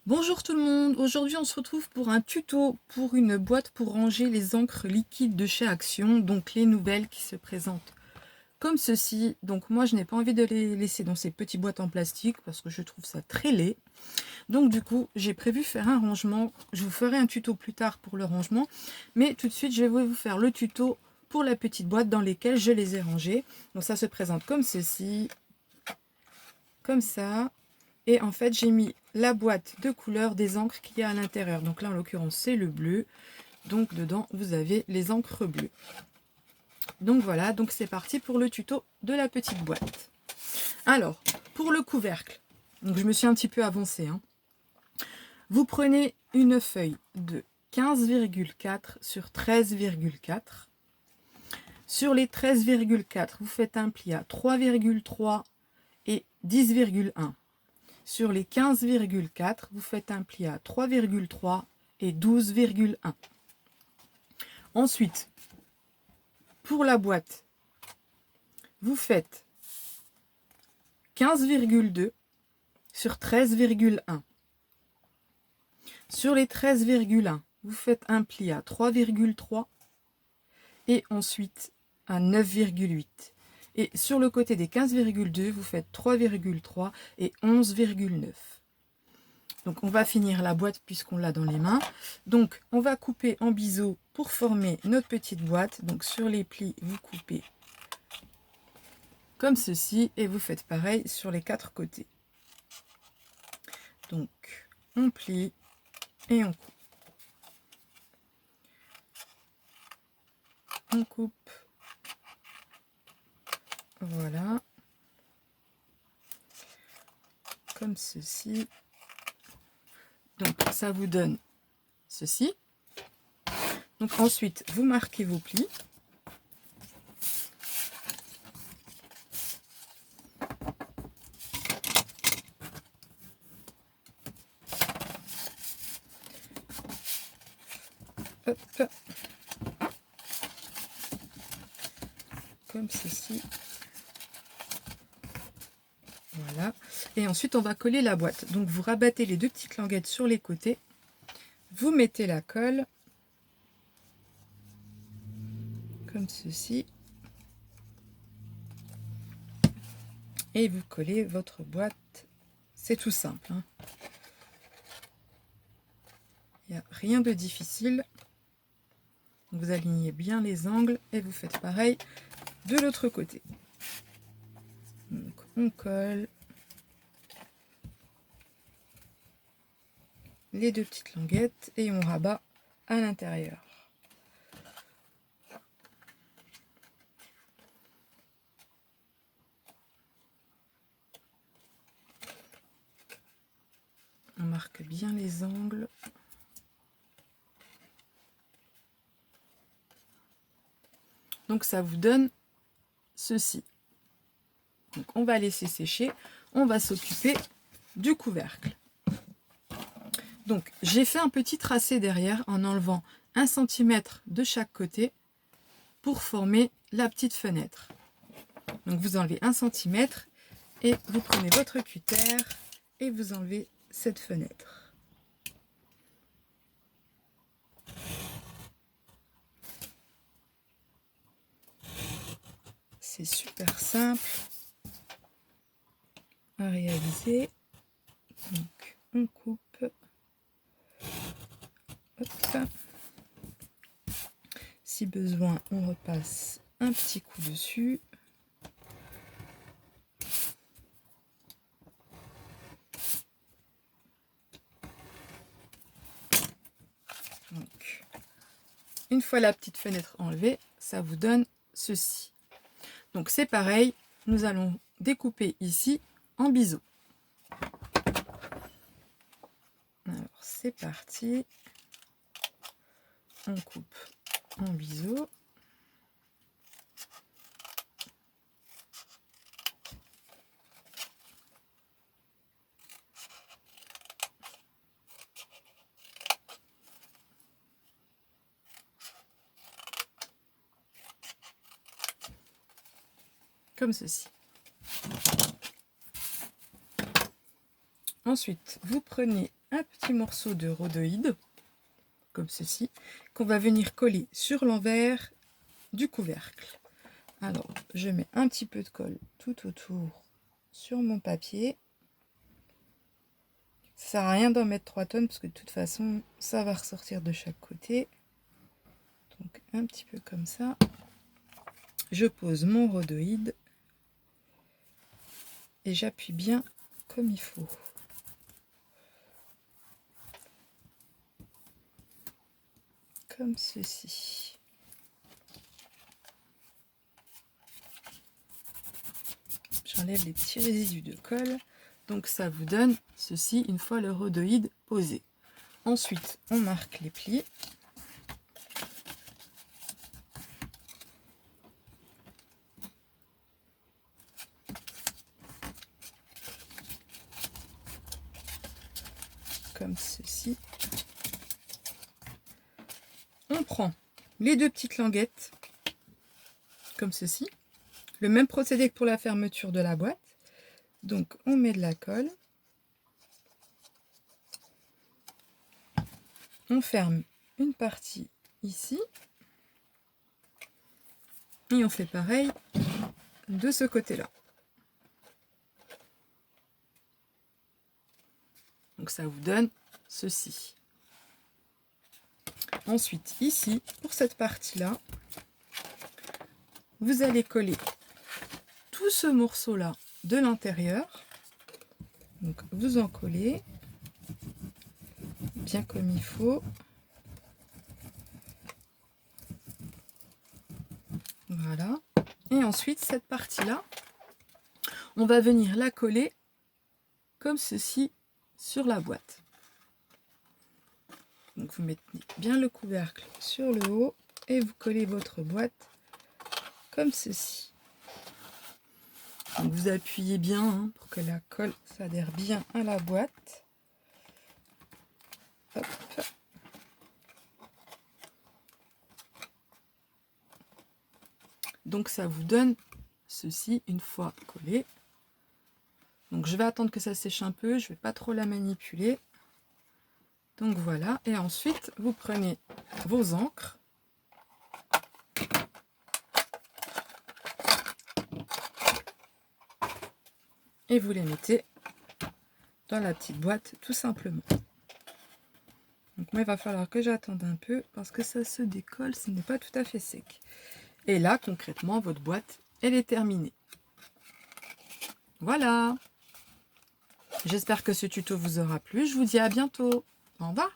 Bonjour tout le monde, aujourd'hui on se retrouve pour un tuto pour une boîte pour ranger les encres liquides de chez Action, donc les nouvelles qui se présentent comme ceci. Donc moi je n'ai pas envie de les laisser dans ces petites boîtes en plastique parce que je trouve ça très laid. Donc du coup j'ai prévu faire un rangement, je vous ferai un tuto plus tard pour le rangement, mais tout de suite je vais vous faire le tuto pour la petite boîte dans lesquelles je les ai rangées. Donc ça se présente comme ceci, comme ça. Et en fait, j'ai mis la boîte de couleur des encres qu'il y a à l'intérieur. Donc là, en l'occurrence, c'est le bleu. Donc dedans, vous avez les encres bleues. Donc voilà, donc c'est parti pour le tuto de la petite boîte. Alors, pour le couvercle, donc je me suis un petit peu avancée. Vous prenez une feuille de 15,4 sur 13,4. Sur les 13,4, vous faites un pli à 3,3 et 10,1. Sur les 15,4, vous faites un pli à 3,3 et 12,1. Ensuite, pour la boîte, vous faites 15,2 sur 13,1. Sur les 13,1, vous faites un pli à 3,3 et ensuite à 9,8. Et sur le côté des 15,2, vous faites 3,3 et 11,9. Donc on va finir la boîte puisqu'on l'a dans les mains. Donc on va couper en biseau pour former notre petite boîte. Donc sur les plis, vous coupez comme ceci et vous faites pareil sur les quatre côtés. Donc on plie et on coupe. On coupe. Voilà. Comme ceci. Donc ça vous donne ceci. Donc ensuite, vous marquez vos plis. Hop. Comme ceci. Voilà. Et ensuite, on va coller la boîte. Donc vous rabattez les deux petites languettes sur les côtés. Vous mettez la colle. Comme ceci. Et vous collez votre boîte. C'est tout simple. Il n'y a rien de difficile. Vous alignez bien les angles et vous faites pareil de l'autre côté. Donc on colle les deux petites languettes et on rabat à l'intérieur. On marque bien les angles. Donc ça vous donne ceci. Donc on va laisser sécher. On va s'occuper du couvercle. Donc j'ai fait un petit tracé derrière en enlevant 1 cm de chaque côté pour former la petite fenêtre. Donc vous enlevez 1 cm et vous prenez votre cutter et vous enlevez cette fenêtre. C'est super simple à réaliser. Donc on coupe. Hop. Si besoin, on repasse un petit coup dessus. Donc, une fois la petite fenêtre enlevée, ça vous donne ceci. Donc c'est pareil, nous allons découper ici en biseau. Alors c'est parti. On coupe en biseau. Comme ceci. Ensuite, vous prenez un petit morceau de rhodoïde, comme ceci, qu'on va venir coller sur l'envers du couvercle. Alors, je mets un petit peu de colle tout autour sur mon papier. Ça sert à rien d'en mettre 3 tonnes parce que de toute façon, ça va ressortir de chaque côté. Donc, un petit peu comme ça. Je pose mon rhodoïde et j'appuie bien comme il faut. Comme ceci. J'enlève les petits résidus de colle. Donc ça vous donne ceci une fois le rhodoïde posé. Ensuite, on marque les plis. Comme ceci. On prend les 2 petites languettes, comme ceci. Le même procédé que pour la fermeture de la boîte. Donc on met de la colle. On ferme une partie ici. Et on fait pareil de ce côté-là. Donc ça vous donne ceci. Ensuite, ici, pour cette partie-là, vous allez coller tout ce morceau-là de l'intérieur. Donc vous en collez bien comme il faut. Voilà. Et ensuite, cette partie-là, on va venir la coller comme ceci sur la boîte. Donc vous mettez bien le couvercle sur le haut et vous collez votre boîte comme ceci. Donc vous appuyez bien pour que la colle s'adhère bien à la boîte. Hop. Donc ça vous donne ceci une fois collé. Donc je vais attendre que ça sèche un peu, je ne vais pas trop la manipuler. Donc voilà, et ensuite vous prenez vos encres. Et vous les mettez dans la petite boîte tout simplement. Donc moi il va falloir que j'attende un peu parce que ça se décolle, ce n'est pas tout à fait sec. Et là concrètement votre boîte elle est terminée. Voilà. J'espère que ce tuto vous aura plu. Je vous dis à bientôt. Au revoir.